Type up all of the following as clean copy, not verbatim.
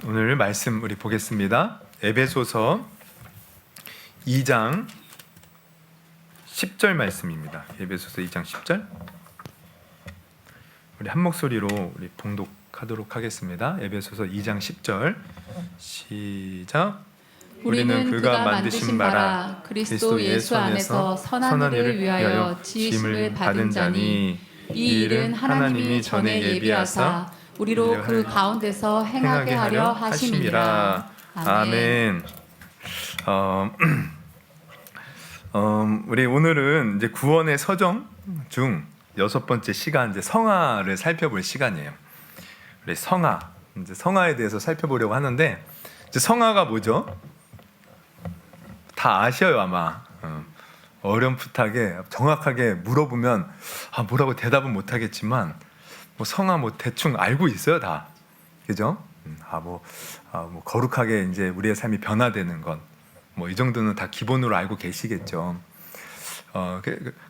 오늘 말씀 우리 보겠습니다. 에베소서 2장 10절 말씀입니다. 에베소서 2장 10절. 우리 한 목소리로 우리 봉독하도록 하겠습니다. 에베소서 2장 10절. 시작. 우리는 그가 만드신 바라 그리스도 예수 안에서 선한 일을 위하여 지으심을 받은 자니 이 일은 하나님이 전에 예비하사 우리로 그 가운데서 행하게 하려 하심이라. 아멘. 우리 오늘은 이제 구원의 서정 중 6번째 시간, 이제 성화를 살펴볼 시간이에요. 우리 성화에 대해서 살펴보려고 하는데, 이제 성화가 뭐죠? 다 아셔요 아마. 어렴풋하게 정확하게 물어보면 뭐라고 대답은 못하겠지만 뭐 성화 뭐 대충 알고 있어요 다, 그죠? 뭐 거룩하게 이제 우리의 삶이 변화되는 것, 뭐 이 정도는 다 기본으로 알고 계시겠죠.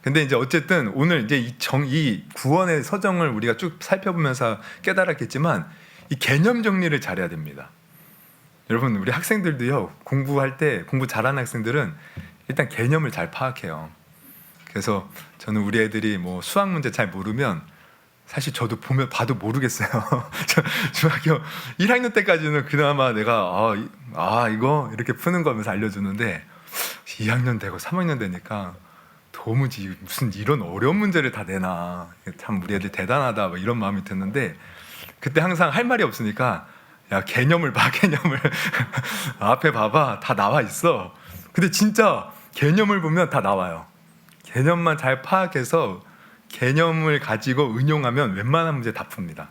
근데 이제 어쨌든 오늘 이제 이 구원의 서정을 우리가 쭉 살펴보면서 깨달았겠지만 이 개념 정리를 잘해야 됩니다. 여러분, 우리 학생들도요, 공부할 때 공부 잘하는 학생들은 일단 개념을 잘 파악해요. 그래서 저는 우리 애들이 뭐 수학 문제 잘 모르면 사실 저도 봐도 모르겠어요. 중학교 1학년 때까지는 그나마 내가 이거 이렇게 푸는 거면서 알려주는데 2학년 되고 3학년 되니까 도무지 무슨 이런 어려운 문제를 다 내나, 참 우리 애들 대단하다 뭐 이런 마음이 드는데, 그때 항상 할 말이 없으니까 야, 개념을 봐, 개념을. 앞에 봐봐, 다 나와 있어. 근데 진짜 개념을 보면 다 나와요. 개념만 잘 파악해서 개념을 가지고 응용하면 웬만한 문제 다 풉니다.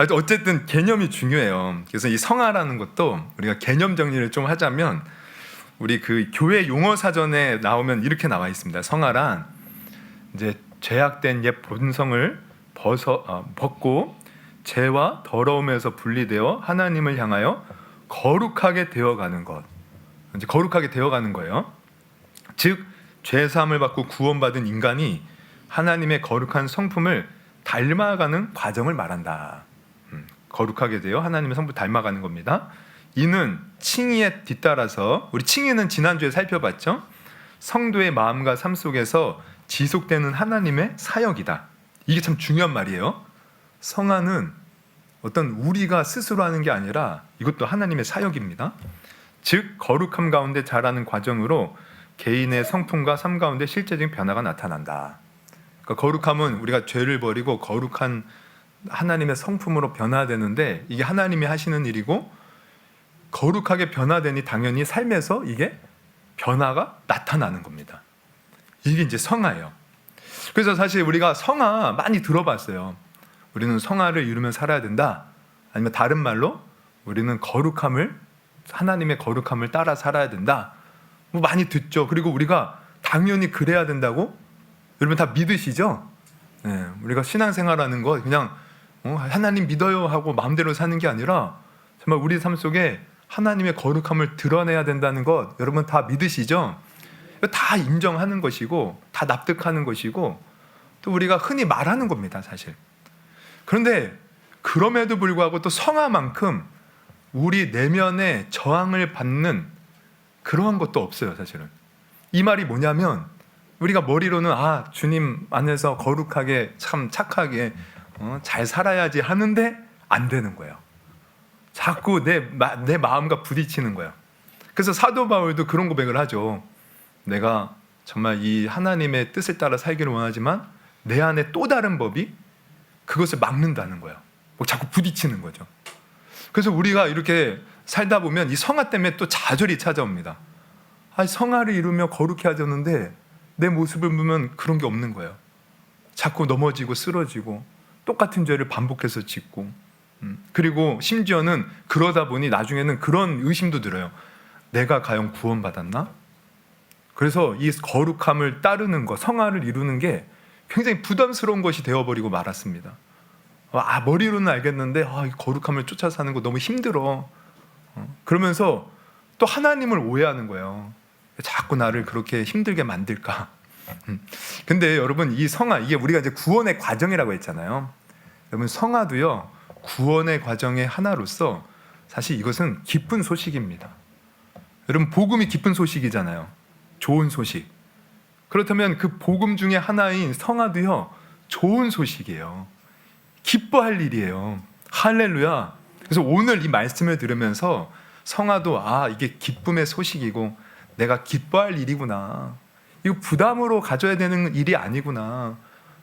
어쨌든 개념이 중요해요. 그래서 이 성화라는 것도 우리가 개념 정리를 좀 하자면, 우리 그 교회 용어 사전에 나오면 이렇게 나와 있습니다. 성화란 이제 죄악된 옛 본성을 벗고 죄와 더러움에서 분리되어 하나님을 향하여 거룩하게 되어가는 것. 이제 거룩하게 되어가는 거예요. 즉 죄 사함을 받고 구원받은 인간이 하나님의 거룩한 성품을 닮아가는 과정을 말한다. 거룩하게 되어 하나님의 성품을 닮아가는 겁니다. 이는 칭의에 뒤따라서, 우리 칭의는 지난주에 살펴봤죠. 성도의 마음과 삶 속에서 지속되는 하나님의 사역이다. 이게 참 중요한 말이에요. 성화는 어떤 우리가 스스로 하는 게 아니라 이것도 하나님의 사역입니다. 즉 거룩함 가운데 자라는 과정으로 개인의 성품과 삶 가운데 실제적인 변화가 나타난다. 그러니까 거룩함은 우리가 죄를 버리고 거룩한 하나님의 성품으로 변화되는데, 이게 하나님이 하시는 일이고, 거룩하게 변화되니 당연히 삶에서 이게 변화가 나타나는 겁니다. 이게 이제 성화예요. 그래서 사실 우리가 성화 많이 들어봤어요. 우리는 성화를 이루면 살아야 된다. 아니면 다른 말로 우리는 하나님의 거룩함을 따라 살아야 된다. 뭐 많이 듣죠. 그리고 우리가 당연히 그래야 된다고 여러분 다 믿으시죠? 네, 우리가 신앙생활하는 거 그냥 하나님 믿어요 하고 마음대로 사는 게 아니라 정말 우리 삶 속에 하나님의 거룩함을 드러내야 된다는 것 여러분 다 믿으시죠? 다 인정하는 것이고 다 납득하는 것이고 또 우리가 흔히 말하는 겁니다, 사실. 그런데 그럼에도 불구하고 또 성화만큼 우리 내면에 저항을 받는 그러한 것도 없어요, 사실은. 이 말이 뭐냐면 우리가 머리로는 주님 안에서 거룩하게 참 착하게 잘 살아야지 하는데 안 되는 거예요. 자꾸 내 마음과 부딪히는 거예요. 그래서 사도 바울도 그런 고백을 하죠. 내가 정말 이 하나님의 뜻을 따라 살기를 원하지만 내 안에 또 다른 법이 그것을 막는다는 거예요. 자꾸 부딪히는 거죠. 그래서 우리가 이렇게 살다 보면 이 성화 때문에 또 좌절이 찾아옵니다. 성화를 이루며 거룩해 하자는데 내 모습을 보면 그런 게 없는 거예요. 자꾸 넘어지고 쓰러지고 똑같은 죄를 반복해서 짓고, 그리고 심지어는 그러다 보니 나중에는 그런 의심도 들어요. 내가 과연 구원받았나? 그래서 이 거룩함을 따르는 것, 성화를 이루는 게 굉장히 부담스러운 것이 되어버리고 말았습니다. 머리로는 알겠는데 이 거룩함을 쫓아 사는 거 너무 힘들어. 그러면서 또 하나님을 오해하는 거예요. 자꾸 나를 그렇게 힘들게 만들까? 근데 여러분, 이 성화, 이게 우리가 이제 구원의 과정이라고 했잖아요. 여러분, 성화도요 구원의 과정의 하나로서 사실 이것은 기쁜 소식입니다. 여러분, 복음이 기쁜 소식이잖아요. 좋은 소식. 그렇다면 그 복음 중에 하나인 성화도요, 좋은 소식이에요. 기뻐할 일이에요. 할렐루야. 그래서 오늘 이 말씀을 들으면서 성화도, 이게 기쁨의 소식이고 내가 기뻐할 일이구나. 이거 부담으로 가져야 되는 일이 아니구나.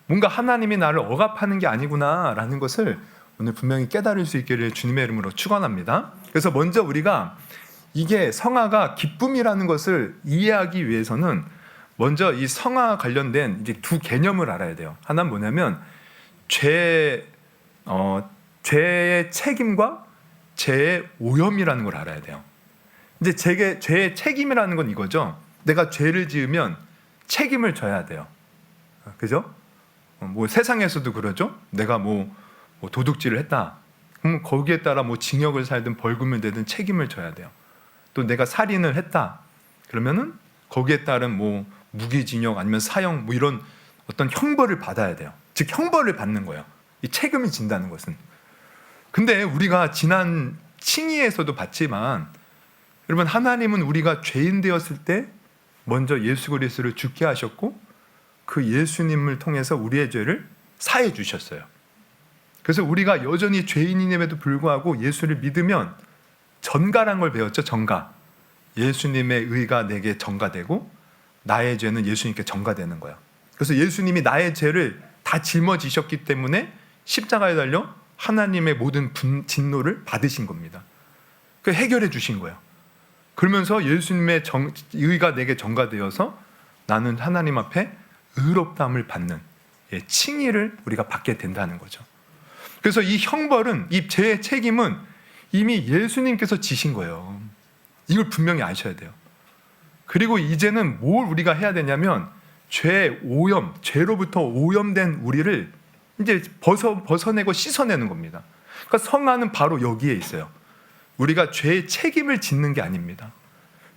뭔가 하나님이 나를 억압하는 게 아니구나 라는 것을 오늘 분명히 깨달을 수 있기를 주님의 이름으로 축원합니다. 그래서 먼저 우리가 이게 성화가 기쁨이라는 것을 이해하기 위해서는 먼저 이 성화 관련된 이제 두 개념을 알아야 돼요. 하나는 뭐냐면 죄의 책임과 죄의 오염이라는 걸 알아야 돼요. 이제 죄의 책임이라는 건 이거죠. 내가 죄를 지으면 책임을 져야 돼요. 그죠? 뭐 세상에서도 그러죠. 내가 뭐 도둑질을 했다. 그럼 거기에 따라 뭐 징역을 살든 벌금을 내든 책임을 져야 돼요. 또 내가 살인을 했다. 그러면은 거기에 따른 뭐 무기징역 아니면 사형 뭐 이런 어떤 형벌을 받아야 돼요. 즉 형벌을 받는 거예요. 이 책임을 진다는 것은. 근데 우리가 지난 칭의에서도 봤지만 여러분, 하나님은 우리가 죄인 되었을 때 먼저 예수 그리스도를 죽게 하셨고 그 예수님을 통해서 우리의 죄를 사해 주셨어요. 그래서 우리가 여전히 죄인임에도 불구하고 예수를 믿으면 전가란 걸 배웠죠. 전가. 예수님의 의가 내게 전가되고 나의 죄는 예수님께 전가되는 거야. 그래서 예수님이 나의 죄를 다 짊어지셨기 때문에 십자가에 달려 하나님의 모든 진노를 받으신 겁니다. 그 해결해 주신 거예요. 그러면서 예수님의 의가 내게 전가되어서 나는 하나님 앞에 의롭다함을 받는 칭의를 우리가 받게 된다는 거죠. 그래서 이 형벌은, 이 죄의 책임은 이미 예수님께서 지신 거예요. 이걸 분명히 아셔야 돼요. 그리고 이제는 뭘 우리가 해야 되냐면 죄로부터 오염된 우리를 이제 벗어내고 씻어내는 겁니다. 그러니까 성화는 바로 여기에 있어요. 우리가 죄의 책임을 짓는 게 아닙니다.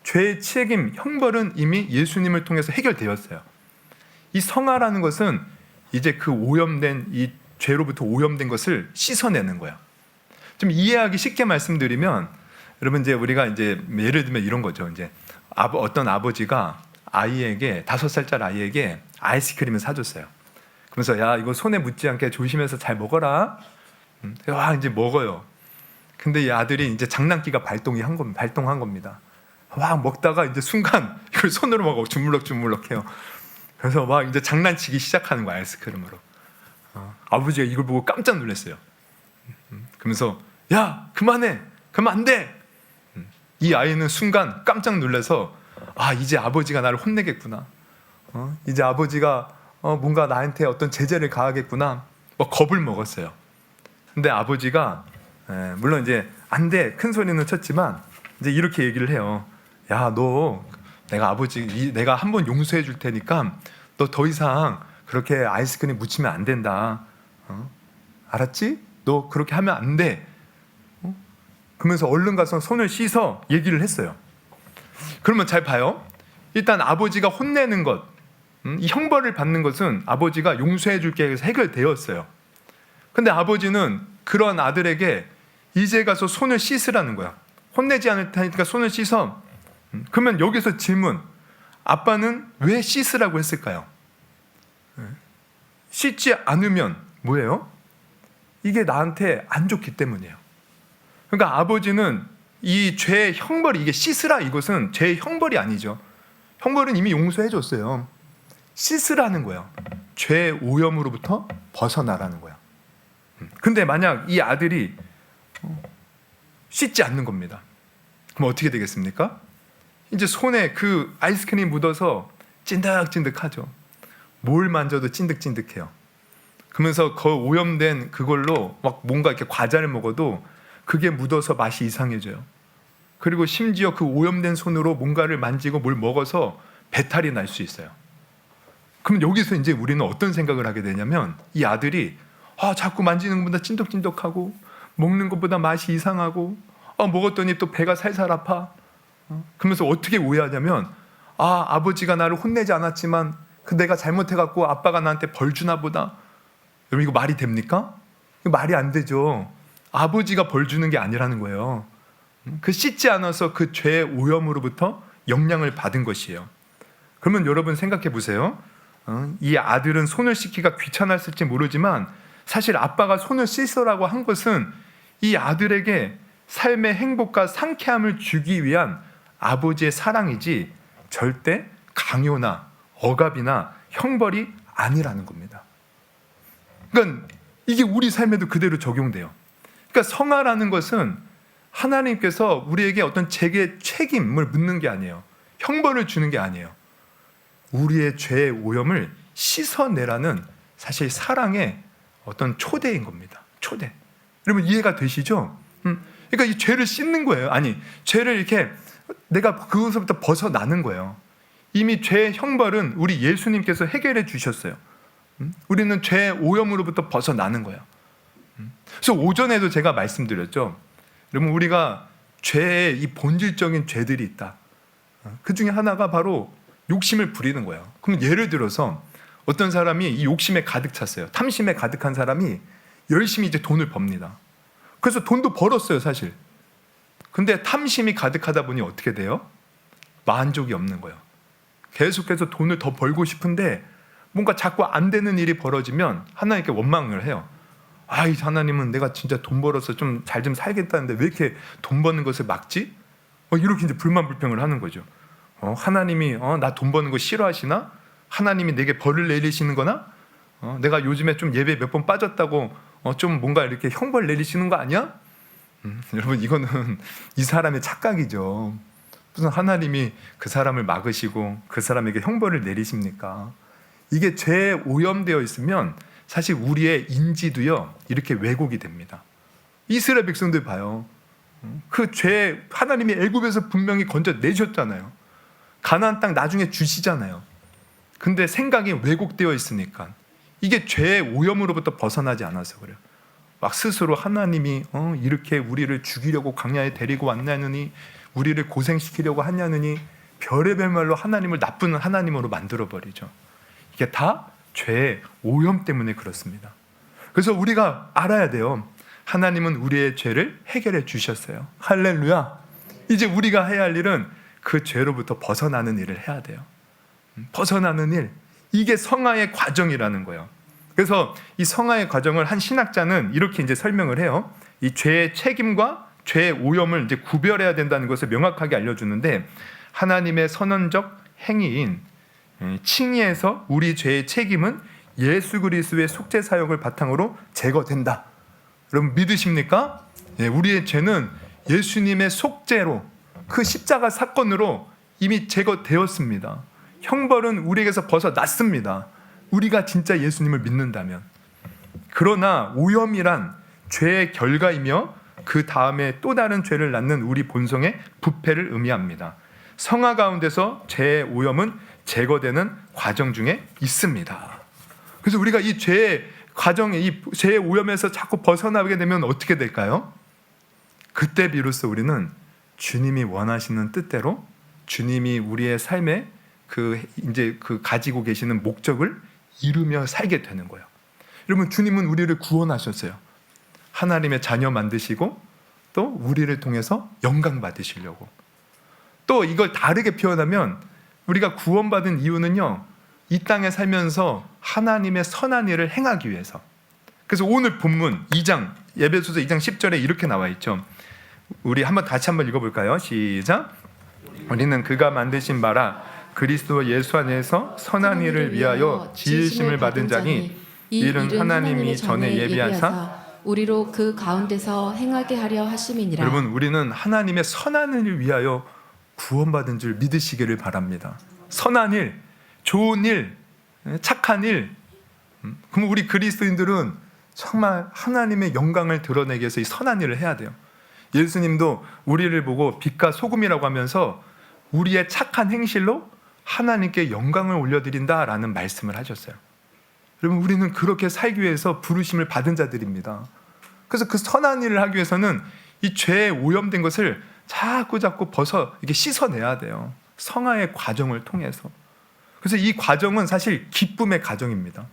죄의 책임, 형벌은 이미 예수님을 통해서 해결되었어요. 이 성화라는 것은 이제 그 오염된 이 죄로부터 오염된 것을 씻어내는 거야. 좀 이해하기 쉽게 말씀드리면, 여러분 이제 우리가 이제 예를 들면 이런 거죠. 이제 어떤 아버지가 아이에게 5살짜리 아이에게 아이스크림을 사줬어요. 그러면서 야, 이거 손에 묻지 않게 조심해서 잘 먹어라. 와, 이제 먹어요. 근데 이 아들이 이제 장난기가 발동한 겁니다. 와, 먹다가 이제 순간 이걸 손으로 먹어 주물럭주물럭 해요. 그래서 막 이제 장난치기 시작하는 거야, 아이스크림으로. 아버지가 이걸 보고 깜짝 놀랐어요. 그러면서 야, 그만해, 그러면 안 돼. 이 아이는 순간 깜짝 놀라서 이제 아버지가 나를 혼내겠구나. 이제 아버지가 뭔가 나한테 어떤 제재를 가하겠구나. 막 겁을 먹었어요. 근데 아버지가 물론 이제 안 돼, 큰 소리는 쳤지만 이제 이렇게 얘기를 해요. 야, 너 내가 한번 용서해 줄 테니까 너 더 이상 그렇게 아이스크림 묻히면 안 된다. 알았지? 너 그렇게 하면 안 돼. 그러면서 얼른 가서 손을 씻어 얘기를 했어요. 그러면 잘 봐요. 일단 아버지가 혼내는 것, 이 형벌을 받는 것은 아버지가 용서해 줄게 해서 해결되었어요. 근데 아버지는 그런 아들에게 이제 가서 손을 씻으라는 거야. 혼내지 않을 테니까 손을 씻어. 그러면 여기서 질문, 아빠는 왜 씻으라고 했을까요? 씻지 않으면 뭐예요? 이게 나한테 안 좋기 때문이에요. 그러니까 아버지는 이 죄의 형벌이, 이게 씻으라, 이것은 죄의 형벌이 아니죠. 형벌은 이미 용서해 줬어요. 씻으라는 거예요. 죄의 오염으로부터 벗어나라는 거야. 근데 만약 이 아들이 씻지 않는 겁니다. 그럼 어떻게 되겠습니까? 이제 손에 그 아이스크림 묻어서 찐득찐득하죠. 뭘 만져도 찐득찐득해요. 그러면서 그 오염된 그걸로 막 뭔가 이렇게 과자를 먹어도 그게 묻어서 맛이 이상해져요. 그리고 심지어 그 오염된 손으로 뭔가를 만지고 뭘 먹어서 배탈이 날 수 있어요. 그럼 여기서 이제 우리는 어떤 생각을 하게 되냐면, 이 아들이 자꾸 만지는 것보다 찐득찐득하고 먹는 것보다 맛이 이상하고 먹었더니 또 배가 살살 아파. 그러면서 어떻게 오해하냐면, 아버지가 나를 혼내지 않았지만 내가 잘못해갖고 아빠가 나한테 벌 주나 보다. 여러분, 이거 말이 됩니까? 이거 말이 안 되죠. 아버지가 벌 주는 게 아니라는 거예요. 그 씻지 않아서 그 죄의 오염으로부터 영향을 받은 것이에요. 그러면 여러분 생각해 보세요. 이 아들은 손을 씻기가 귀찮았을지 모르지만 사실 아빠가 손을 씻으라고 한 것은 이 아들에게 삶의 행복과 상쾌함을 주기 위한 아버지의 사랑이지 절대 강요나 억압이나 형벌이 아니라는 겁니다. 그러니까 이게 우리 삶에도 그대로 적용돼요. 그러니까 성화라는 것은 하나님께서 우리에게 어떤 제게 책임을 묻는 게 아니에요. 형벌을 주는 게 아니에요. 우리의 죄의 오염을 씻어내라는 사실 사랑의 어떤 초대인 겁니다. 초대. 여러분 이해가 되시죠? 그러니까 이 죄를 씻는 거예요. 아니, 죄를 이렇게 내가 그것부터 벗어나는 거예요. 이미 죄의 형벌은 우리 예수님께서 해결해 주셨어요. 우리는 죄의 오염으로부터 벗어나는 거예요. 그래서 오전에도 제가 말씀드렸죠. 여러분 우리가 죄의 이 본질적인 죄들이 있다. 그 중에 하나가 바로 욕심을 부리는 거예요. 그럼 예를 들어서 어떤 사람이 이 욕심에 가득 찼어요. 탐심에 가득한 사람이 열심히 이제 돈을 법니다. 그래서 돈도 벌었어요, 사실. 근데 탐심이 가득하다 보니 어떻게 돼요? 만족이 없는 거예요. 계속해서 돈을 더 벌고 싶은데 뭔가 자꾸 안 되는 일이 벌어지면 하나님께 원망을 해요. 아이, 하나님은 내가 진짜 돈 벌어서 좀 잘 좀 살겠다는데 왜 이렇게 돈 버는 것을 막지? 이렇게 이제 불만 불평을 하는 거죠. 하나님이 나 돈 버는 거 싫어하시나? 하나님이 내게 벌을 내리시는 거나? 내가 요즘에 좀 예배 몇 번 빠졌다고 좀 뭔가 이렇게 형벌 내리시는 거 아니야? 여러분 이거는 이 사람의 착각이죠. 무슨 하나님이 그 사람을 막으시고 그 사람에게 형벌을 내리십니까? 이게 죄에 오염되어 있으면 사실 우리의 인지도요 이렇게 왜곡이 됩니다. 이스라엘 백성들 봐요. 그 죄 하나님이 애굽에서 분명히 건져내셨잖아요. 가나안 땅 나중에 주시잖아요. 근데 생각이 왜곡되어 있으니까 이게 죄의 오염으로부터 벗어나지 않아서 그래요. 막 스스로 하나님이 이렇게 우리를 죽이려고 광야에 데리고 왔냐느니 우리를 고생시키려고 하냐느니 별의별 말로 하나님을 나쁜 하나님으로 만들어버리죠. 이게 다 죄의 오염 때문에 그렇습니다. 그래서 우리가 알아야 돼요. 하나님은 우리의 죄를 해결해 주셨어요. 할렐루야. 이제 우리가 해야 할 일은 그 죄로부터 벗어나는 일을 해야 돼요. 벗어나는 일, 이게 성화의 과정이라는 거예요. 그래서 이 성화의 과정을 한 신학자는 이렇게 이제 설명을 해요. 이 죄의 책임과 죄의 오염을 이제 구별해야 된다는 것을 명확하게 알려주는데, 하나님의 선언적 행위인 칭의에서 우리 죄의 책임은 예수 그리스도의 속죄 사역을 바탕으로 제거된다. 여러분 믿으십니까? 우리의 죄는 예수님의 속죄로, 그 십자가 사건으로 이미 제거되었습니다. 형벌은 우리에게서 벗어났습니다. 우리가 진짜 예수님을 믿는다면. 그러나 오염이란 죄의 결과이며 그 다음에 또 다른 죄를 낳는 우리 본성의 부패를 의미합니다. 성화 가운데서 죄의 오염은 제거되는 과정 중에 있습니다. 그래서 우리가 이 죄의 과정에, 이 죄의 오염에서 자꾸 벗어나게 되면 어떻게 될까요? 그때 비로소 우리는 주님이 원하시는 뜻대로, 주님이 우리의 삶에 이제 가지고 계시는 목적을 이루며 살게 되는 거예요. 여러분, 주님은 우리를 구원하셨어요. 하나님의 자녀 만드시고 또 우리를 통해서 영광 받으시려고. 또 이걸 다르게 표현하면 우리가 구원받은 이유는요, 이 땅에 살면서 하나님의 선한 일을 행하기 위해서. 그래서 오늘 본문 2장, 에베소서 2장 10절에 이렇게 나와 있죠. 우리 같이 한번 읽어볼까요? 시작. 우리는 그가 만드신 바라 그리스도 예수 안에서 선한 일을 위하여 지으심을 받은 자니, 이 일은 하나님이 전에 예비하사 우리로 그 가운데서 행하게 하려 하심이니라. 여러분, 우리는 하나님의 선한 일을 위하여 구원받은 줄 믿으시기를 바랍니다. 선한 일, 좋은 일, 착한 일. 그럼 우리 그리스도인들은 정말 하나님의 영광을 드러내기 위해서 이 선한 일을 해야 돼요. 예수님도 우리를 보고 빛과 소금이라고 하면서 우리의 착한 행실로 하나님께 영광을 올려드린다라는 말씀을 하셨어요. 여러분, 우리는 그렇게 살기 위해서 부르심을 받은 자들입니다. 그래서 그 선한 일을 하기 위해서는 이 죄에 오염된 것을 자꾸 이렇게 씻어내야 돼요. 성화의 과정을 통해서. 그래서 이 과정은 사실 기쁨의 과정입니다.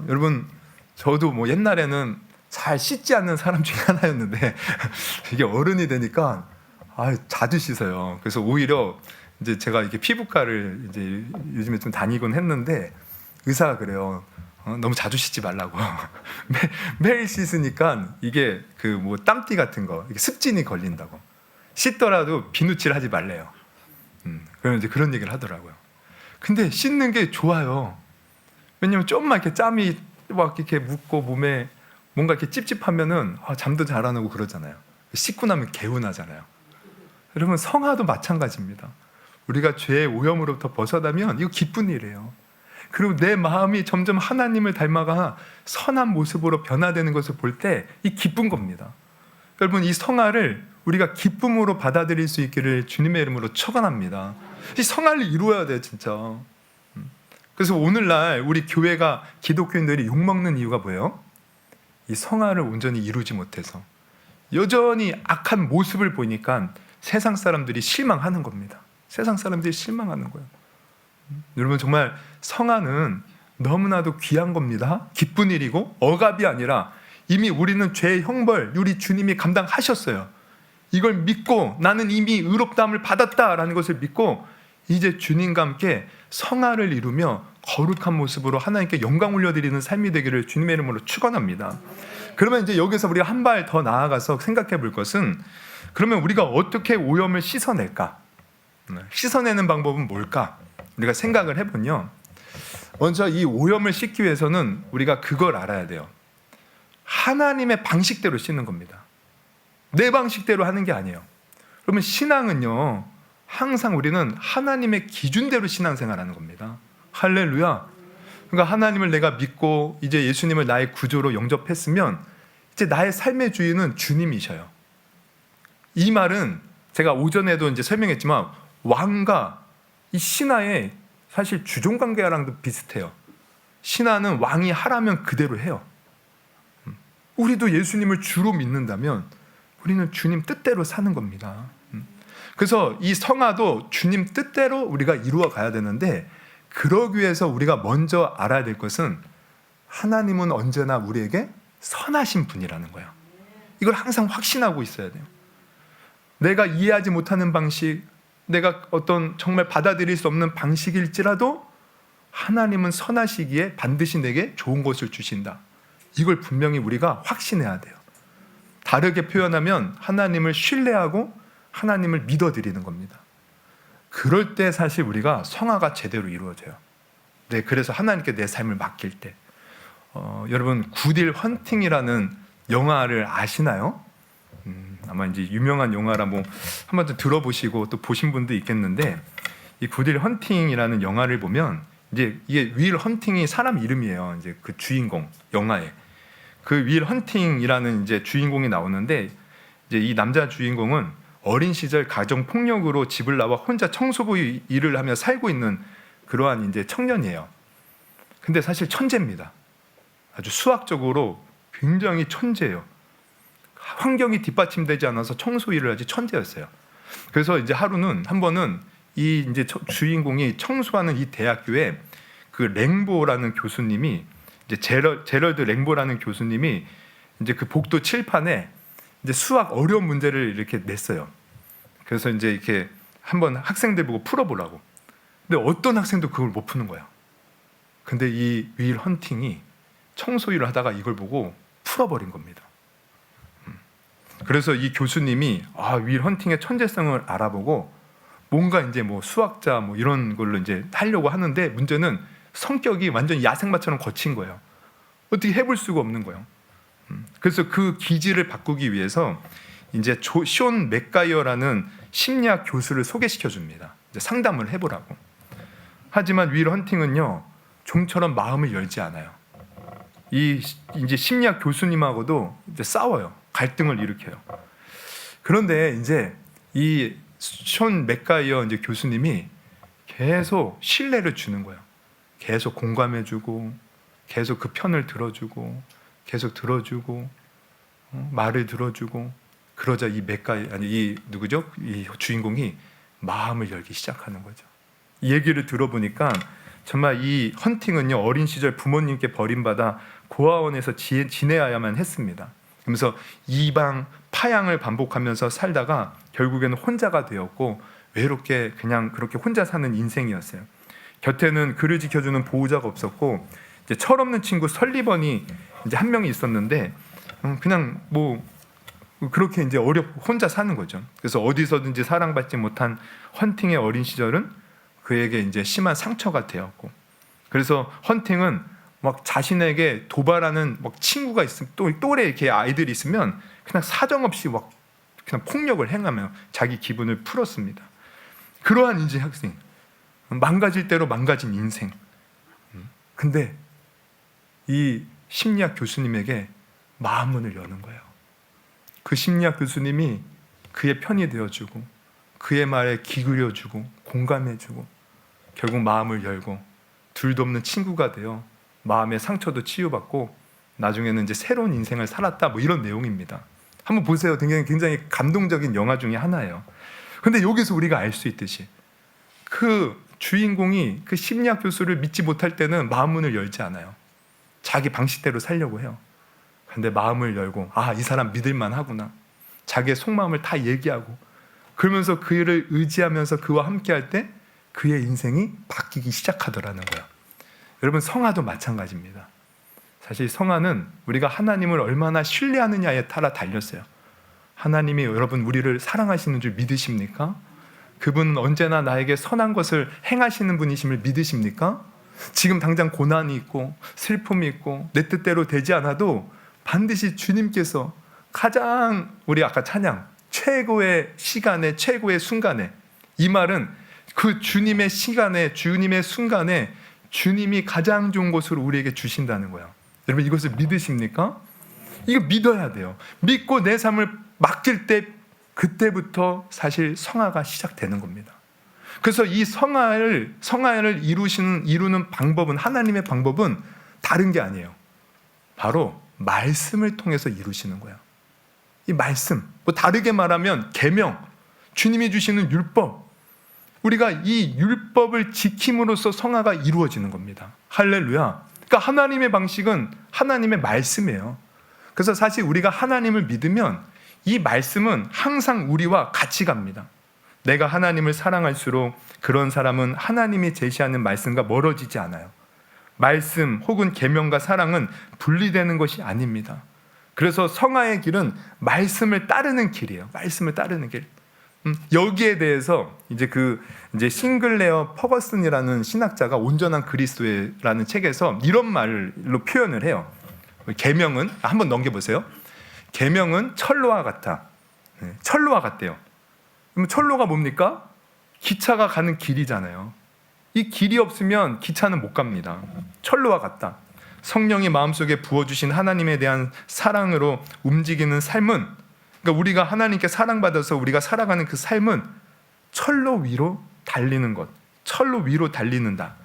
여러분, 저도 옛날에는 잘 씻지 않는 사람 중에 하나였는데 이게 어른이 되니까 자주 씻어요. 그래서 오히려 이제 제가 이렇게 피부과를 이제 요즘에 좀 다니곤 했는데 의사가 그래요. 너무 자주 씻지 말라고. 매일 씻으니까 이게 그 뭐 땀띠 같은 거, 이게 습진이 걸린다고. 씻더라도 비누칠 하지 말래요. 그럼 이제 그런 얘기를 하더라고요. 근데 씻는 게 좋아요. 왜냐면 좀만 이렇게 짬이 막 이렇게 묻고 몸에 뭔가 이렇게 찝찝하면은 잠도 잘 안 오고 그러잖아요. 씻고 나면 개운하잖아요. 여러분, 성화도 마찬가지입니다. 우리가 죄의 오염으로부터 벗어나면 이거 기쁜 일이에요. 그리고 내 마음이 점점 하나님을 닮아가 선한 모습으로 변화되는 것을 볼 때 이 기쁜 겁니다. 여러분, 이 성화를 우리가 기쁨으로 받아들일 수 있기를 주님의 이름으로 축원합니다. 이 성화를 이루어야 돼요, 진짜. 그래서 오늘날 우리 교회가 기독교인들이 욕먹는 이유가 뭐예요? 이 성화를 온전히 이루지 못해서 여전히 악한 모습을 보니까 세상 사람들이 실망하는 겁니다. 세상 사람들이 실망하는 거예요. 여러분, 정말 성화는 너무나도 귀한 겁니다. 기쁜 일이고 억압이 아니라 이미 우리는 죄의 형벌 우리 주님이 감당하셨어요. 이걸 믿고 나는 이미 의롭다함을 받았다라는 것을 믿고 이제 주님과 함께 성화를 이루며 거룩한 모습으로 하나님께 영광 올려드리는 삶이 되기를 주님의 이름으로 축원합니다. 그러면 이제 여기서 우리가 한 발 더 나아가서 생각해 볼 것은, 그러면 우리가 어떻게 오염을 씻어낼까? 씻어내는 방법은 뭘까? 우리가 생각을 해보면요, 먼저 이 오염을 씻기 위해서는 우리가 그걸 알아야 돼요. 하나님의 방식대로 씻는 겁니다. 내 방식대로 하는 게 아니에요. 그러면 신앙은요, 항상 우리는 하나님의 기준대로 신앙생활하는 겁니다. 할렐루야. 그러니까 하나님을 내가 믿고 이제 예수님을 나의 구조로 영접했으면 이제 나의 삶의 주인은 주님이셔요. 이 말은 제가 오전에도 이제 설명했지만 왕과 이 신하의 사실 주종관계랑도 비슷해요. 신하는 왕이 하라면 그대로 해요. 우리도 예수님을 주로 믿는다면 우리는 주님 뜻대로 사는 겁니다. 그래서 이 성화도 주님 뜻대로 우리가 이루어 가야 되는데, 그러기 위해서 우리가 먼저 알아야 될 것은 하나님은 언제나 우리에게 선하신 분이라는 거예요. 이걸 항상 확신하고 있어야 돼요. 내가 이해하지 못하는 방식, 내가 어떤 정말 받아들일 수 없는 방식일지라도 하나님은 선하시기에 반드시 내게 좋은 것을 주신다. 이걸 분명히 우리가 확신해야 돼요. 다르게 표현하면 하나님을 신뢰하고 하나님을 믿어드리는 겁니다. 그럴 때 사실 우리가 성화가 제대로 이루어져요. 네, 그래서 하나님께 내 삶을 맡길 때, 여러분 굿윌 헌팅이라는 영화를 아시나요? 아마 이제 유명한 영화라 뭐 한 번도 들어보시고 또 보신 분도 있겠는데, 이 굿윌 헌팅이라는 영화를 보면 이제 이게 윌 헌팅이 사람 이름이에요. 이제 그 주인공 영화에 그 윌 헌팅이라는 이제 주인공이 나오는데, 이제 이 남자 주인공은 어린 시절 가정 폭력으로 집을 나와 혼자 청소부 일을 하며 살고 있는 그러한 이제 청년이에요. 근데 사실 천재입니다. 아주 수학적으로 굉장히 천재예요. 환경이 뒷받침되지 않아서 청소 일을 하지 천재였어요. 그래서 이제 하루는 한 번은 이 이제 주인공이 청소하는 이 대학교에 그 랭보라는 교수님이, 이제 제럴드 랭보라는 교수님이 이제 그 복도 칠판에 이제 수학 어려운 문제를 이렇게 냈어요. 그래서 이제 이렇게 한번 학생들 보고 풀어보라고. 근데 어떤 학생도 그걸 못 푸는 거야. 근데 이 윌 헌팅이 청소 일을 하다가 이걸 보고 풀어버린 겁니다. 그래서 이 교수님이 윌 헌팅의 천재성을 알아보고 뭔가 이제 뭐 수학자 뭐 이런 걸로 이제 하려고 하는데, 문제는 성격이 완전 야생마처럼 거친 거예요. 어떻게 해볼 수가 없는 거예요. 그래서 그 기질을 바꾸기 위해서 이제 쇼 맥가이어라는 심리학 교수를 소개시켜 줍니다. 이제 상담을 해보라고. 하지만 윌 헌팅은요, 좀처럼 마음을 열지 않아요. 이 이제 심리학 교수님하고도 이제 싸워요. 갈등을 일으켜요. 그런데 이제 이 쇼 맥가이어 이제 교수님이 계속 신뢰를 주는 거예요. 계속 공감해주고, 계속 그 편을 들어주고, 계속 들어주고, 말을 들어주고. 그러자 이 누구죠? 이 주인공이 마음을 열기 시작하는 거죠. 이 얘기를 들어보니까 정말 이 헌팅은요, 어린 시절 부모님께 버림받아 고아원에서 지내야만 했습니다. 그러면서 이방 파양을 반복하면서 살다가 결국에는 혼자가 되었고 외롭게 그냥 그렇게 혼자 사는 인생이었어요. 곁에는 그를 지켜주는 보호자가 없었고 이제 철없는 친구 설리번이 이제 한 명이 있었는데 그냥 뭐 그렇게 이제 혼자 사는 거죠. 그래서 어디서든지 사랑받지 못한 헌팅의 어린 시절은 그에게 이제 심한 상처가 되었고, 그래서 헌팅은 막 자신에게 도발하는 막 친구가 있으면 또 또래 이렇게 아이들이 있으면 그냥 사정없이 막 그냥 폭력을 행하며 자기 기분을 풀었습니다. 그러한 이제 학생, 망가질 대로 망가진 인생. 근데 이 심리학 교수님에게 마음문을 여는 거예요. 그 심리학 교수님이 그의 편이 되어주고 그의 말에 귀 기울여주고 공감해주고 결국 마음을 열고 둘도 없는 친구가 되어 마음의 상처도 치유받고 나중에는 이제 새로운 인생을 살았다, 뭐 이런 내용입니다. 한번 보세요. 굉장히 감동적인 영화 중에 하나예요. 근데 여기서 우리가 알 수 있듯이 그 주인공이 그 심리학 교수를 믿지 못할 때는 마음문을 열지 않아요. 자기 방식대로 살려고 해요. 근데 마음을 열고 이 사람 믿을만 하구나, 자기의 속마음을 다 얘기하고 그러면서 그를 의지하면서 그와 함께할 때 그의 인생이 바뀌기 시작하더라는 거예요. 여러분, 성화도 마찬가지입니다. 사실 성화는 우리가 하나님을 얼마나 신뢰하느냐에 따라 달렸어요. 하나님이 여러분 우리를 사랑하시는 줄 믿으십니까? 그분은 언제나 나에게 선한 것을 행하시는 분이심을 믿으십니까? 지금 당장 고난이 있고 슬픔이 있고 내 뜻대로 되지 않아도 반드시 주님께서 가장, 우리 아까 찬양, 최고의 시간에 최고의 순간에, 이 말은 그 주님의 시간에 주님의 순간에 주님이 가장 좋은 것으로 우리에게 주신다는 거예요. 여러분, 이것을 믿으십니까? 이거 믿어야 돼요. 믿고 내 삶을 맡길 때 그때부터 사실 성화가 시작되는 겁니다. 그래서 이 성화를 이루는 방법은, 하나님의 방법은 다른 게 아니에요. 바로 말씀을 통해서 이루시는 거예요. 이 말씀, 뭐 다르게 말하면 계명, 주님이 주시는 율법, 우리가 이 율법을 지킴으로써 성화가 이루어지는 겁니다. 할렐루야. 그러니까 하나님의 방식은 하나님의 말씀이에요. 그래서 사실 우리가 하나님을 믿으면 이 말씀은 항상 우리와 같이 갑니다. 내가 하나님을 사랑할수록 그런 사람은 하나님이 제시하는 말씀과 멀어지지 않아요. 말씀 혹은 계명과 사랑은 분리되는 것이 아닙니다. 그래서 성화의 길은 말씀을 따르는 길이에요. 말씀을 따르는 길. 여기에 대해서 이제 싱글레어 퍼거슨이라는 신학자가 온전한 그리스도라는 책에서 이런 말로 표현을 해요. 계명은, 한번 넘겨보세요. 계명은 철로와 같아. 철로와 같대요. 그럼 철로가 뭡니까? 기차가 가는 길이잖아요. 이 길이 없으면 기차는 못 갑니다. 철로와 같다. 성령이 마음속에 부어주신 하나님에 대한 사랑으로 움직이는 삶은, 그러니까 우리가 하나님께 사랑받아서 우리가 살아가는 그 삶은 철로 위로 달리는 것, 철로 위로 달리는다.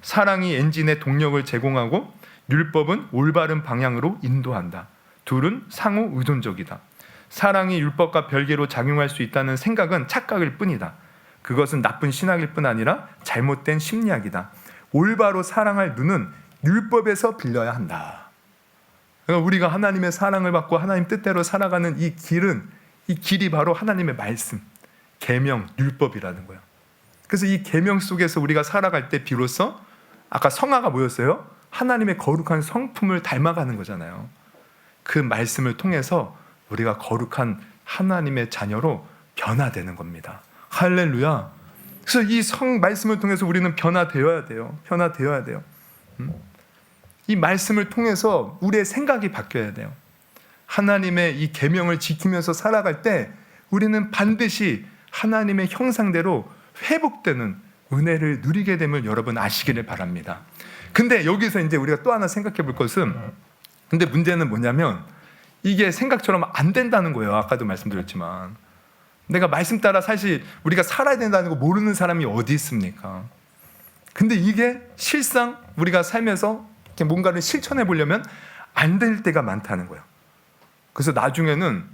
사랑이 엔진의 동력을 제공하고 율법은 올바른 방향으로 인도한다. 둘은 상호 의존적이다. 사랑이 율법과 별개로 작용할 수 있다는 생각은 착각일 뿐이다. 그것은 나쁜 신학일 뿐 아니라 잘못된 심리학이다. 올바로 사랑할 눈은 율법에서 빌려야 한다. 그러니까 우리가 하나님의 사랑을 받고 하나님 뜻대로 살아가는 이 길이 바로 하나님의 말씀, 계명, 율법이라는 거예요. 그래서 이 계명 속에서 우리가 살아갈 때 비로소 아까 성화가 뭐였어요? 하나님의 거룩한 성품을 닮아가는 거잖아요. 그 말씀을 통해서 우리가 거룩한 하나님의 자녀로 변화되는 겁니다. 할렐루야. 그래서 이 말씀을 통해서 우리는 변화되어야 돼요. 변화되어야 돼요. 이 말씀을 통해서 우리의 생각이 바뀌어야 돼요. 하나님의 이 계명을 지키면서 살아갈 때 우리는 반드시 하나님의 형상대로 회복되는 은혜를 누리게 됨을 여러분 아시기를 바랍니다. 근데 여기서 이제 우리가 또 하나 생각해 볼 것은, 근데 문제는 뭐냐면 이게 생각처럼 안 된다는 거예요. 아까도 말씀드렸지만 내가 말씀 따라 사실 우리가 살아야 된다는 거 모르는 사람이 어디 있습니까? 근데 이게 실상 우리가 살면서 이렇게 뭔가를 실천해 보려면 안 될 때가 많다는 거예요. 그래서 나중에는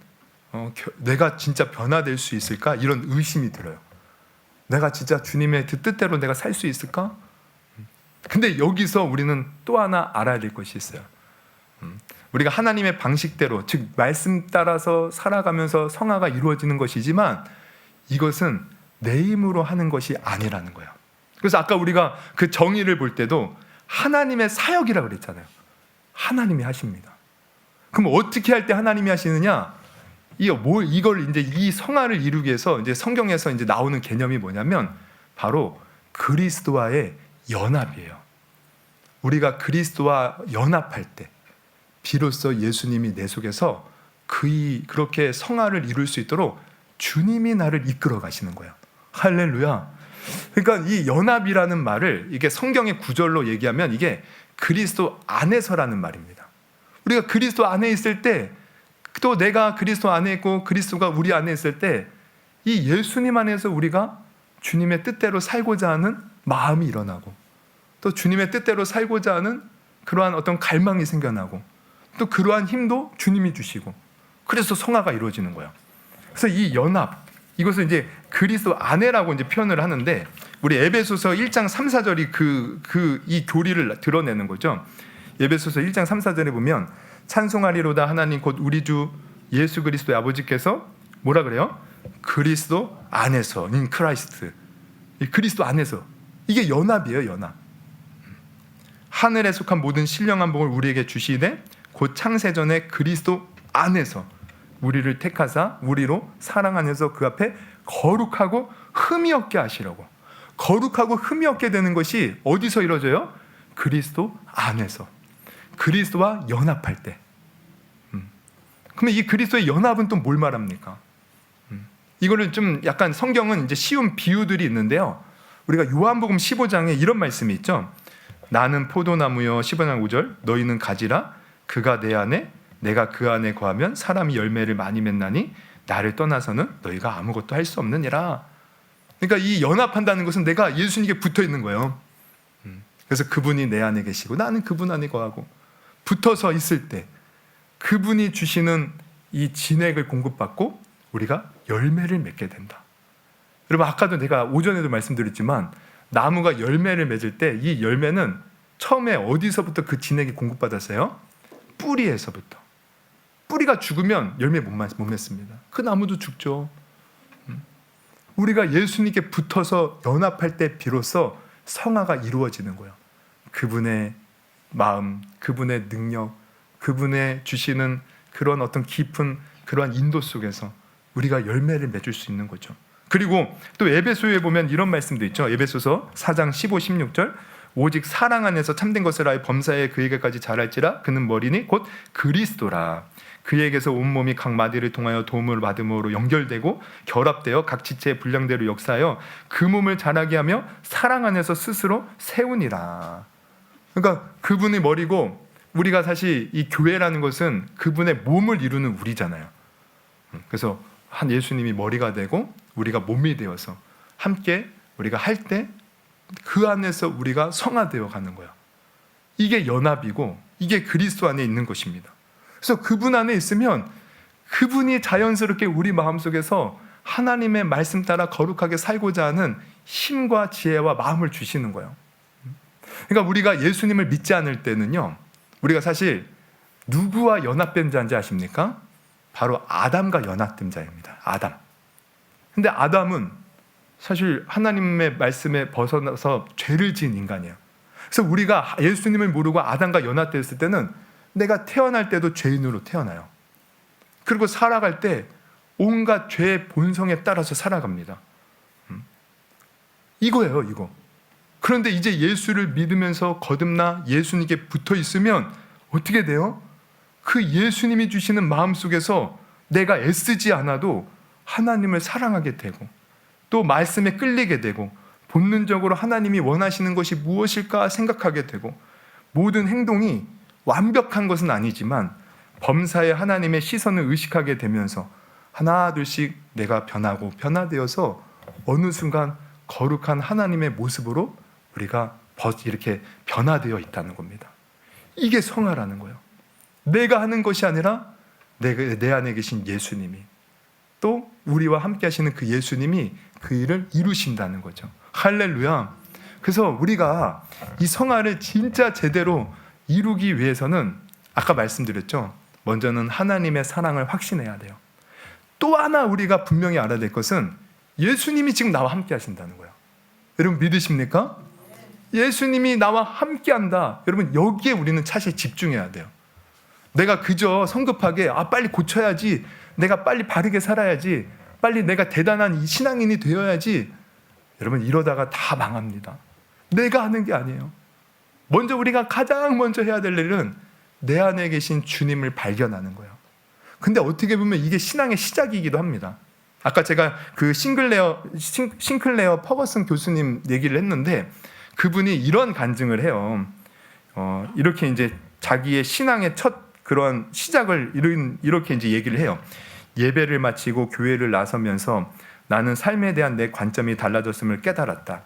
내가 진짜 변화될 수 있을까? 이런 의심이 들어요. 내가 진짜 주님의 뜻대로 내가 살 수 있을까? 근데 여기서 우리는 또 하나 알아야 될 것이 있어요. 우리가 하나님의 방식대로, 즉 말씀 따라서 살아가면서 성화가 이루어지는 것이지만 이것은 내 힘으로 하는 것이 아니라는 거예요. 그래서 아까 우리가 그 정의를 볼 때도 하나님의 사역이라고 그랬잖아요. 하나님이 하십니다. 그럼 어떻게 할 때 하나님이 하시느냐? 이걸 이제 이 성화를 이루기 위해서 이제 성경에서 이제 나오는 개념이 뭐냐면 바로 그리스도와의 연합이에요. 우리가 그리스도와 연합할 때 비로소 예수님이 내 속에서 그렇게 성화를 이룰 수 있도록 주님이 나를 이끌어 가시는 거예요. 할렐루야. 그러니까 이 연합이라는 말을 이게 성경의 구절로 얘기하면 이게 그리스도 안에서라는 말입니다. 우리가 그리스도 안에 있을 때, 또 내가 그리스도 안에 있고 그리스도가 우리 안에 있을 때 이 예수님 안에서 우리가 주님의 뜻대로 살고자 하는 마음이 일어나고, 또 주님의 뜻대로 살고자 하는 그러한 어떤 갈망이 생겨나고, 또 그러한 힘도 주님이 주시고, 그래서 성화가 이루어지는 거예요. 그래서 이 연합, 이것을 이제 그리스도 안에라고 이제 표현을 하는데, 우리 에베소서 1장 3, 4절이 이 교리를 드러내는 거죠. 에베소서 1장 3, 4절에 보면 찬송하리로다 하나님 곧 우리 주 예수 그리스도의 아버지께서 뭐라 그래요? 그리스도 안에서, in Christ, 이 그리스도 안에서, 이게 연합이에요. 연합. 하늘에 속한 모든 신령한 복을 우리에게 주시되 곧 창세전에 그리스도 안에서 우리를 택하사 우리로 사랑 안에서 그 앞에 거룩하고 흠이 없게 하시려고. 거룩하고 흠이 없게 되는 것이 어디서 이루어져요? 그리스도 안에서, 그리스도와 연합할 때. 그러면 이 그리스도의 연합은 또 뭘 말합니까? 이거를 좀 약간 성경은 이제 쉬운 비유들이 있는데요. 우리가 요한복음 15장에 이런 말씀이 있죠. 나는 포도나무여 15장 5절 너희는 가지라 그가 내 안에 내가 그 안에 거하면 사람이 열매를 많이 맺나니 나를 떠나서는 너희가 아무것도 할 수 없느니라. 그러니까 이 연합한다는 것은 내가 예수님께 붙어 있는 거예요. 그래서 그분이 내 안에 계시고 나는 그분 안에 거하고 붙어서 있을 때 그분이 주시는 이 진액을 공급받고 우리가 열매를 맺게 된다. 여러분, 아까도 내가 오전에도 말씀드렸지만 나무가 열매를 맺을 때 이 열매는 처음에 어디서부터 그 진액이 공급받았어요? 뿌리에서부터. 뿌리가 죽으면 열매 못 맺습니다. 그 나무도 죽죠. 우리가 예수님께 붙어서 연합할 때 비로소 성화가 이루어지는 거예요. 그분의 마음, 그분의 능력, 그분의 주시는 그런 어떤 깊은 그러한 인도 속에서 우리가 열매를 맺을 수 있는 거죠. 그리고 또 에베소에 보면 이런 말씀도 있죠. 에베소서 4장 15, 16절 오직 사랑 안에서 참된 것을 아예 범사에 그에게까지 자랄지라 그는 머리니 곧 그리스도라. 그에게서 온몸이 각 마디를 통하여 도움을 받음으로 연결되고 결합되어 각 지체의 분량대로 역사하여 그 몸을 자라게 하며 사랑 안에서 스스로 세우니라. 그러니까 그분이 머리고 우리가 사실 이 교회라는 것은 그분의 몸을 이루는 우리잖아요. 그래서 한 예수님이 머리가 되고 우리가 몸이 되어서 함께 우리가 할 때 그 안에서 우리가 성화되어 가는 거예요. 이게 연합이고 이게 그리스도 안에 있는 것입니다. 그래서 그분 안에 있으면 그분이 자연스럽게 우리 마음속에서 하나님의 말씀 따라 거룩하게 살고자 하는 힘과 지혜와 마음을 주시는 거예요. 그러니까 우리가 예수님을 믿지 않을 때는요, 우리가 사실 누구와 연합된 자인지 아십니까? 바로 아담과 연합된 자입니다. 아담. 근데 아담은 사실 하나님의 말씀에 벗어나서 죄를 지은 인간이에요. 그래서 우리가 예수님을 모르고 아담과 연합되었을 때는 내가 태어날 때도 죄인으로 태어나요. 그리고 살아갈 때 온갖 죄의 본성에 따라서 살아갑니다. 이거예요, 이거. 그런데 이제 예수를 믿으면서 거듭나 예수님께 붙어 있으면 어떻게 돼요? 그 예수님이 주시는 마음 속에서 내가 애쓰지 않아도 하나님을 사랑하게 되고 또 말씀에 끌리게 되고 본능적으로 하나님이 원하시는 것이 무엇일까 생각하게 되고 모든 행동이 완벽한 것은 아니지만 범사에 하나님의 시선을 의식하게 되면서 하나 둘씩 내가 변하고 변화되어서 어느 순간 거룩한 하나님의 모습으로 우리가 이렇게 변화되어 있다는 겁니다. 이게 성화라는 거예요. 내가 하는 것이 아니라 내 안에 계신 예수님이 또 우리와 함께 하시는 그 예수님이 그 일을 이루신다는 거죠. 할렐루야. 그래서 우리가 이 성화를 진짜 제대로 이루기 위해서는 아까 말씀드렸죠. 먼저는 하나님의 사랑을 확신해야 돼요. 또 하나 우리가 분명히 알아야 될 것은 예수님이 지금 나와 함께 하신다는 거예요. 여러분 믿으십니까? 예수님이 나와 함께 한다. 여러분 여기에 우리는 차시에 집중해야 돼요. 내가 그저 성급하게 빨리 고쳐야지, 내가 빨리 바르게 살아야지, 빨리 내가 대단한 이 신앙인이 되어야지. 여러분 이러다가 다 망합니다. 내가 하는 게 아니에요. 먼저 우리가 가장 먼저 해야 될 일은 내 안에 계신 주님을 발견하는 거예요. 근데 어떻게 보면 이게 신앙의 시작이기도 합니다. 아까 제가 그 싱클레어 퍼거슨 교수님 얘기를 했는데 그분이 이런 간증을 해요. 이렇게 이제 자기의 신앙의 첫 그런 시작을 이렇게 이제 얘기를 해요. 예배를 마치고 교회를 나서면서 나는 삶에 대한 내 관점이 달라졌음을 깨달았다.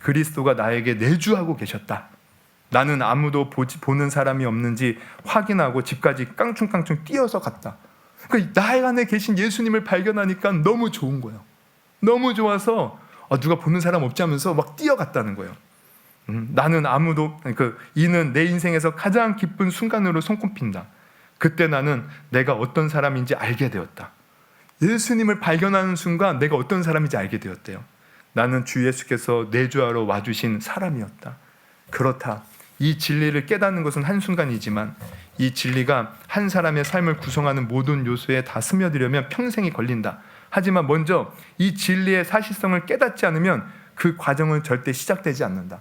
그리스도가 나에게 내주하고 계셨다. 나는 아무도 보는 사람이 없는지 확인하고 집까지 깡충깡충 뛰어서 갔다. 그러니까 나의 안에 계신 예수님을 발견하니까 너무 좋은 거예요. 너무 좋아서 누가 보는 사람 없지 하면서 막 뛰어갔다는 거예요. 나는 이는 내 인생에서 가장 기쁜 순간으로 손꼽힌다. 그때 나는 내가 어떤 사람인지 알게 되었다. 예수님을 발견하는 순간 내가 어떤 사람인지 알게 되었대요. 나는 주 예수께서 내주하러 와주신 사람이었다. 그렇다. 이 진리를 깨닫는 것은 한순간이지만 이 진리가 한 사람의 삶을 구성하는 모든 요소에 다 스며들려면 평생이 걸린다. 하지만 먼저 이 진리의 사실성을 깨닫지 않으면 그 과정은 절대 시작되지 않는다.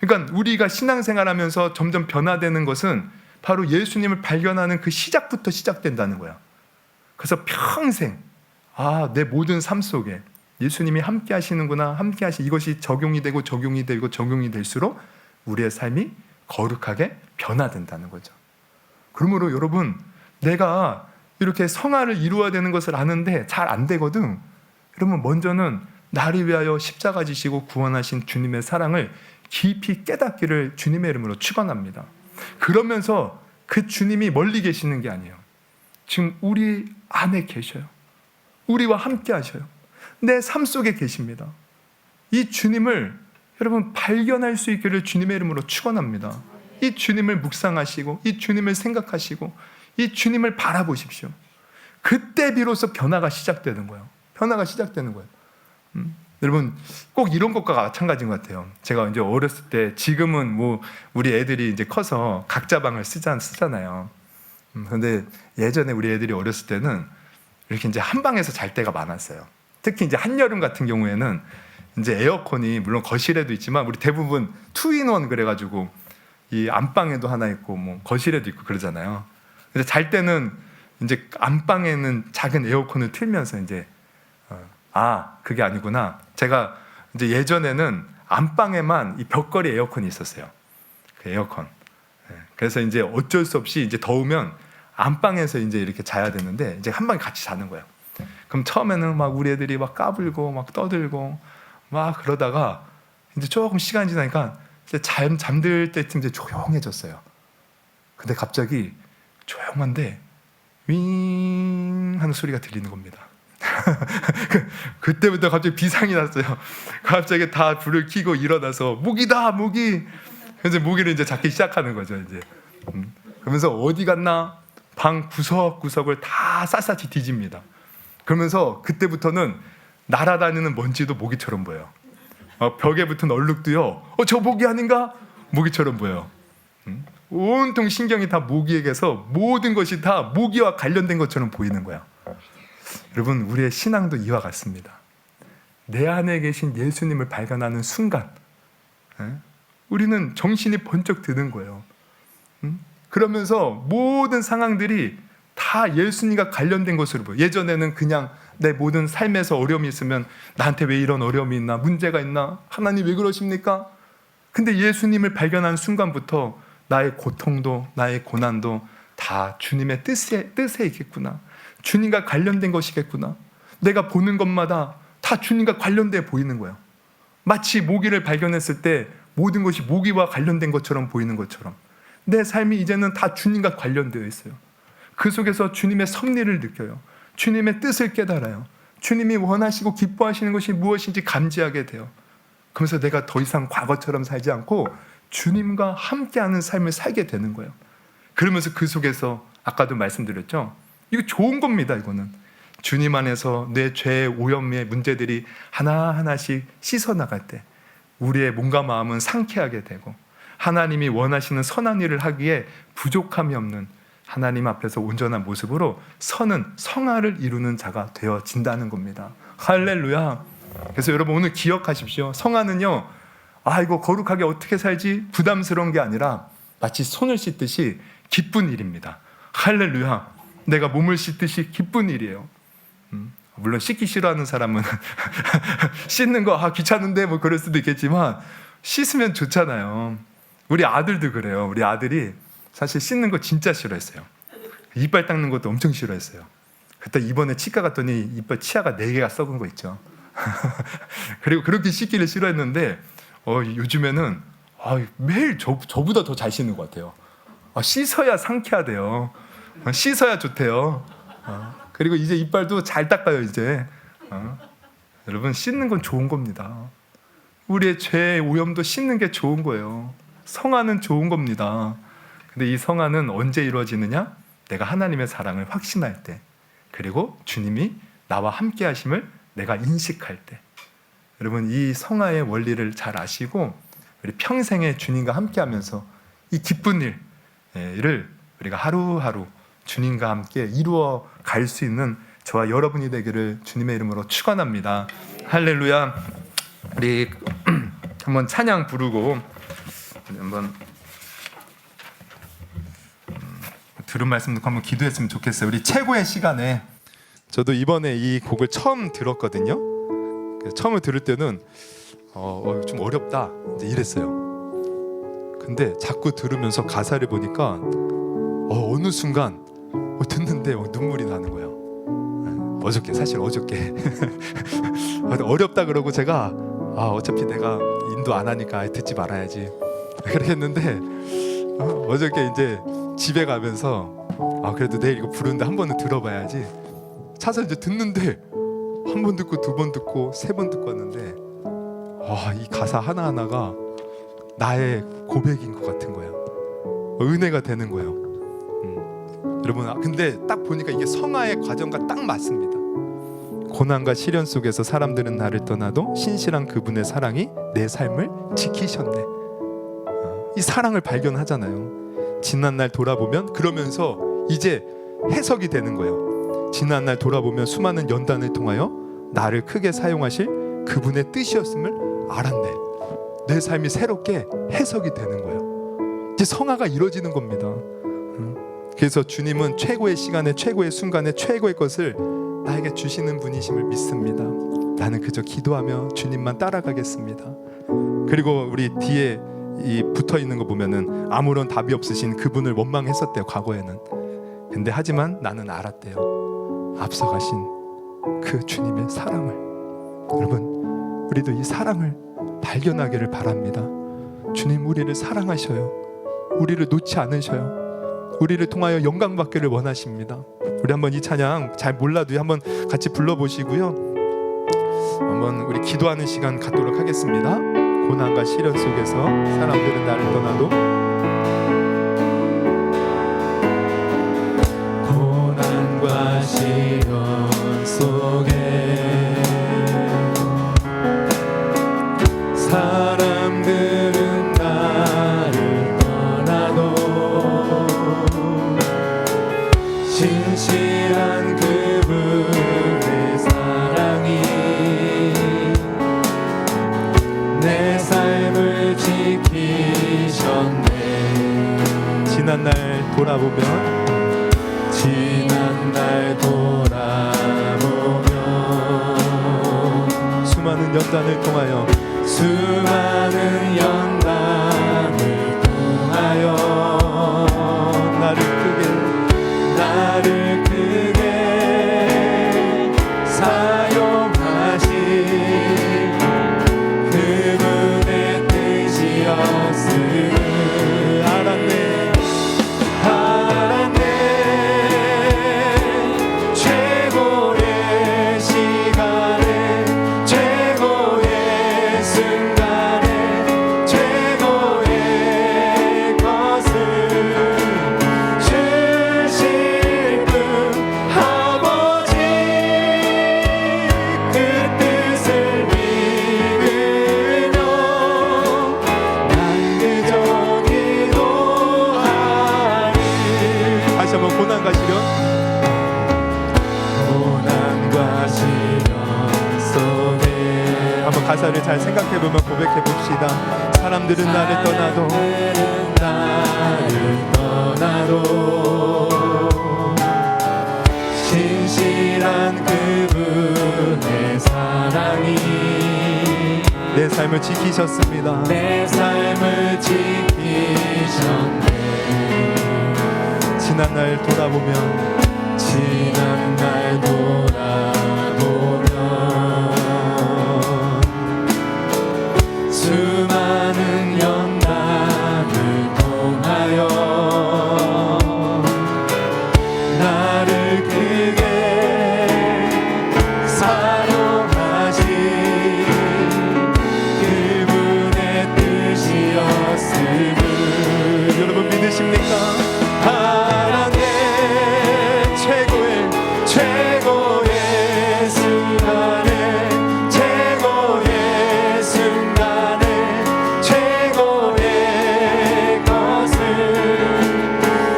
그러니까 우리가 신앙생활하면서 점점 변화되는 것은 바로 예수님을 발견하는 그 시작부터 시작된다는 거야. 그래서 평생 내 모든 삶 속에 예수님이 함께 하시는구나, 함께 하시 이것이 적용이 되고 적용이 되고 적용이 될수록 우리의 삶이 거룩하게 변화된다는 거죠. 그러므로 여러분, 내가 이렇게 성화를 이루어야 되는 것을 아는데 잘 안 되거든. 여러분 먼저는 나를 위하여 십자가 지시고 구원하신 주님의 사랑을 깊이 깨닫기를 주님의 이름으로 축원합니다. 그러면서 그 주님이 멀리 계시는 게 아니에요. 지금 우리 안에 계셔요. 우리와 함께 하셔요. 내 삶 속에 계십니다. 이 주님을 여러분 발견할 수 있기를 주님의 이름으로 축원합니다. 이 주님을 묵상하시고 이 주님을 생각하시고 이 주님을 바라보십시오. 그때 비로소 변화가 시작되는 거예요. 변화가 시작되는 거예요. 여러분 꼭 이런 것과 마찬가지인 것 같아요. 제가 이제 어렸을 때, 지금은 뭐 우리 애들이 이제 커서 각자 방을 쓰잖아요. 근데 예전에 우리 애들이 어렸을 때는 이렇게 이제 한 방에서 잘 때가 많았어요. 특히 이제 한여름 같은 경우에는 이제 에어컨이 물론 거실에도 있지만 우리 대부분 2in1 그래가지고 이 안방에도 하나 있고 뭐 거실에도 있고 그러잖아요. 근데 잘 때는 이제 안방에는 작은 에어컨을 틀면서 이제 그게 아니구나. 제가 이제 예전에는 안방에만 이 벽걸이 에어컨이 있었어요. 그 에어컨. 그래서 이제 어쩔 수 없이 이제 더우면 안방에서 이제 이렇게 자야 되는데 이제 한 방에 같이 자는 거예요. 그럼 처음에는 막 우리 애들이 막 까불고 막 떠들고 막 그러다가 이제 조금 시간이 지나니까 이제 잠들 때쯤 이제 조용해졌어요. 근데 갑자기 조용한데 윙 하는 소리가 들리는 겁니다. 그때부터 갑자기 비상이 났어요. 갑자기 다 불을 켜고 일어나서 모기다 모기. 그래서 모기를 이제 잡기 시작하는 거죠. 이제 그러면서 어디 갔나 방 구석구석을 다 샅샅이 뒤집니다. 그러면서 그때부터는 날아다니는 먼지도 모기처럼 보여요. 벽에 붙은 얼룩도요. 저 모기 아닌가? 모기처럼 보여요. 온통 신경이 다 모기에게서 모든 것이 다 모기와 관련된 것처럼 보이는 거야. 여러분 우리의 신앙도 이와 같습니다. 내 안에 계신 예수님을 발견하는 순간 우리는 정신이 번쩍 드는 거예요. 그러면서 모든 상황들이 다 예수님과 관련된 것으로 보여요. 예전에는 그냥 내 모든 삶에서 어려움이 있으면 나한테 왜 이런 어려움이 있나, 문제가 있나, 하나님 왜 그러십니까? 근데 예수님을 발견한 순간부터 나의 고통도 나의 고난도 다 주님의 뜻에 있겠구나. 주님과 관련된 것이겠구나. 내가 보는 것마다 다 주님과 관련돼 보이는 거예요. 마치 모기를 발견했을 때 모든 것이 모기와 관련된 것처럼 보이는 것처럼 내 삶이 이제는 다 주님과 관련되어 있어요. 그 속에서 주님의 섭리를 느껴요. 주님의 뜻을 깨달아요. 주님이 원하시고 기뻐하시는 것이 무엇인지 감지하게 돼요. 그러면서 내가 더 이상 과거처럼 살지 않고 주님과 함께하는 삶을 살게 되는 거예요. 그러면서 그 속에서 아까도 말씀드렸죠. 이거 좋은 겁니다. 이거는 주님 안에서 내 죄의 오염의 문제들이 하나하나씩 씻어나갈 때 우리의 몸과 마음은 상쾌하게 되고 하나님이 원하시는 선한 일을 하기에 부족함이 없는 하나님 앞에서 온전한 모습으로 서는 성화를 이루는 자가 되어진다는 겁니다. 할렐루야. 그래서 여러분 오늘 기억하십시오. 성화는요, 이거 거룩하게 어떻게 살지 부담스러운 게 아니라 마치 손을 씻듯이 기쁜 일입니다. 할렐루야. 내가 몸을 씻듯이 기쁜 일이에요. 물론 씻기 싫어하는 사람은 씻는 거 귀찮은데 뭐 그럴 수도 있겠지만 씻으면 좋잖아요. 우리 아들도 그래요. 우리 아들이 사실 씻는 거 진짜 싫어했어요. 이빨 닦는 것도 엄청 싫어했어요. 그때 이번에 치과 갔더니 이빨 치아가 4개가 썩은 거 있죠. 그리고 그렇게 씻기를 싫어했는데 요즘에는 매일 저보다 더 잘 씻는 것 같아요. 씻어야 상쾌하대요. 씻어야 좋대요. 그리고 이제 이빨도 잘 닦아요. 이제 여러분 씻는 건 좋은 겁니다. 우리의 죄의 오염도 씻는 게 좋은 거예요. 성화는 좋은 겁니다. 근데 이 성화는 언제 이루어지느냐? 내가 하나님의 사랑을 확신할 때, 그리고 주님이 나와 함께 하심을 내가 인식할 때. 여러분 이 성화의 원리를 잘 아시고 우리 평생에 주님과 함께 하면서 이 기쁜 일을 우리가 하루하루 주님과 함께 이루어 갈 수 있는 저와 여러분이 되기를 주님의 이름으로 축원합니다. 할렐루야. 우리 한번 찬양 부르고 한번 들은 말씀 듣고 한번 기도했으면 좋겠어요. 우리 최고의 시간에 저도 이번에 이 곡을 처음 들었거든요. 처음에 들을 때는 좀 어렵다 이제 이랬어요. 근데 자꾸 들으면서 가사를 보니까 어느 순간 듣는데 눈물이 나는 거예요. 어저께 어렵다 그러고 제가 어차피 내가 인도 안 하니까 듣지 말아야지 그렇게 했는데 어저께 이제 집에 가면서 그래도 내일 이거 부르는데 한 번은 들어봐야지 차서 이제 듣는데 한 번 듣고 두 번 듣고 세 번 듣고 왔는데 이 가사 하나하나가 나의 고백인 것 같은 거예요. 은혜가 되는 거예요. 여러분 근데 딱 보니까 이게 성화의 과정과 딱 맞습니다. 고난과 시련 속에서 사람들은 나를 떠나도 신실한 그분의 사랑이 내 삶을 지키셨네. 이 사랑을 발견하잖아요. 지난날 돌아보면 그러면서 이제 해석이 되는 거예요. 지난날 돌아보면 수많은 연단을 통하여 나를 크게 사용하실 그분의 뜻이었음을 알았네. 내 삶이 새롭게 해석이 되는 거예요. 이제 성화가 이루어지는 겁니다. 그래서 주님은 최고의 시간에 최고의 순간에 최고의 것을 나에게 주시는 분이심을 믿습니다. 나는 그저 기도하며 주님만 따라가겠습니다. 그리고 우리 뒤에 이 붙어 있는 거 보면은 아무런 답이 없으신 그분을 원망했었대요. 과거에는. 근데 하지만 나는 알았대요. 앞서가신 그 주님의 사랑을. 여러분 우리도 이 사랑을 발견하기를 바랍니다. 주님 우리를 사랑하셔요. 우리를 놓지 않으셔요. 우리를 통하여 영광 받기를 원하십니다. 우리 한번 이 찬양 잘 몰라도 한번 같이 불러보시고요. 한번 우리 기도하는 시간 갖도록 하겠습니다. 고난과 시련 속에서 사람들은 나를 떠나도 고난과 시련 속에 사람들은 나를 떠나도 신실한 그분의 사랑이 내 삶을 지키셨네. 지난날 돌아보면 수많은 연단을 통하여 수많은 연단을 통하여 나를 크게 사용하신 그분의 뜻이었음을 알았네. 최고의 시간에 최고의 순간에 가사를 잘 생각해보면 고백해봅시다. 사람들은 나를 떠나도 신실한 그분의 사랑이 내 삶을 지키셨습니다. 내 삶을 지키셨네. 지난 날 돌아보면 수많은 연단을 통하여 나를 크게 사랑하신 그분의 뜻이었음을 여러분 믿으십니까? 하나님 최고의 순간에 최고의 것을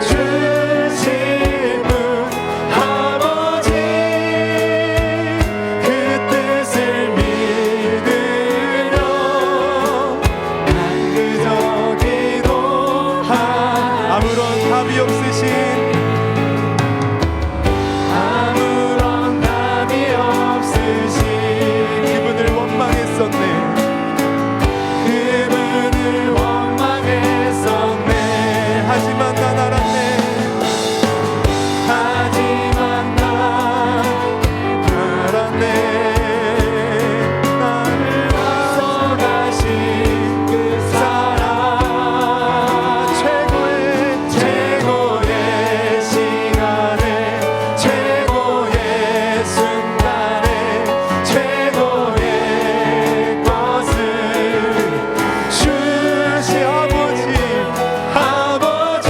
주신 분 아버지 그 뜻을 믿으며 난 그저 기도하 아무런 답이 없으신 그분을 원망했었네. 하지만 난 알았네. 나를 앞서가신 그 사랑 최고의 시간에 최고의 순간에 최고의 것을 주시 아버지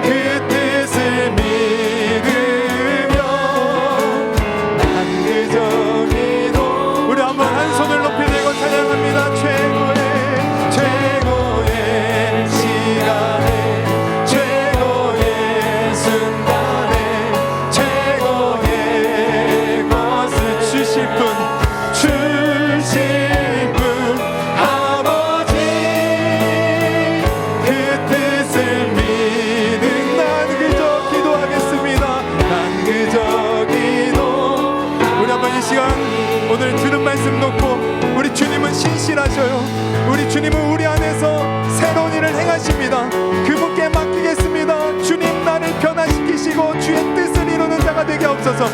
그 뜻을 믿으며 난 그저 기도 우리 한번 한 손을 높이 들고 찬양합니다. 최고의 시간에 최고의 순간에 최고의 것을 주실 분 아버지 그 뜻을 믿은 난 그저 기도하겠습니다. 난 그저 기도 우리 한번 이 시간 오늘 들은 말씀 놓고 우리 주님은 신실하셔요. 우리 주님은 우리 안에서 새로운 일을 행하십니다. 그분께 맡기겠습니다. 주님 나를 변화시키시고 주의 뜻을 이루는 자가 되게 하옵소서.